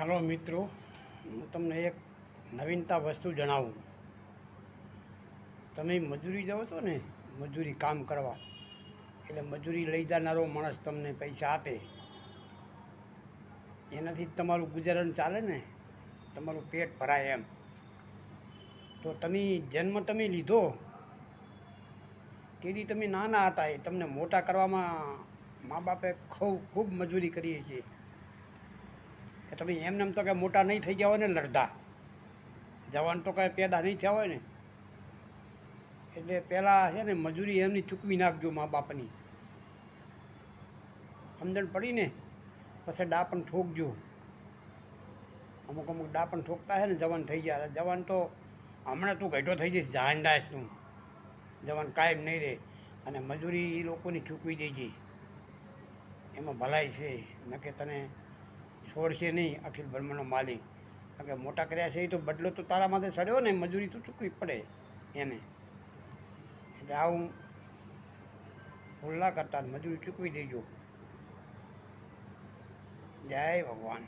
હાલો મિત્રો, હું તમને એક નવીનતા વસ્તુ જણાવું. તમે મજૂરી જાઓ છો ને, મજૂરી કામ કરવા, એટલે મજૂરી લઈ જનારો માણસ તમને પૈસા આપે, એનાથી જ તમારું ગુજરાન ચાલે ને, તમારું પેટ ભરાય એમ. તો જન્મ તમે લીધો તેથી તમે નાના હતા, એ તમને મોટા કરવામાં મા બાપે ખૂબ મજૂરી કરી છે કે તમે એમને તો કે મોટા નહીં થઈ ગયા હોય ને, લડતા જવાન તો કાંઈ પેદા નહીં થયા હોય ને, એટલે પહેલાં છે ને મજૂરી એમની ચૂકવી નાખજો મા બાપની. સમજણ પડી ને? પછી ડાપણ ઠોકજો. અમુક ડાપણ ઠોકતા છે ને જવાન થઈ ગયા. જવાન તો હમણાં તું ઘટો થઈ જઈશ, જાનદાસ તું જવાન કાયમ નહીં રહે. અને મજૂરી એ લોકોની ચૂકવી દેજે, એમાં ભલાઈ છે. ન કે તને છોડશે નહીં અખિલ બ્રહ્માંડનો માલિક. કારણ કે મોટા કર્યા છે એ તો બદલો તો તારા માથે ચડ્યો ને, મજૂરી તો ચૂકવી પડે એને. એટલે આવું ભૂલ ના કરતા, મજૂરી ચૂકવી દેજો. જય ભગવાન.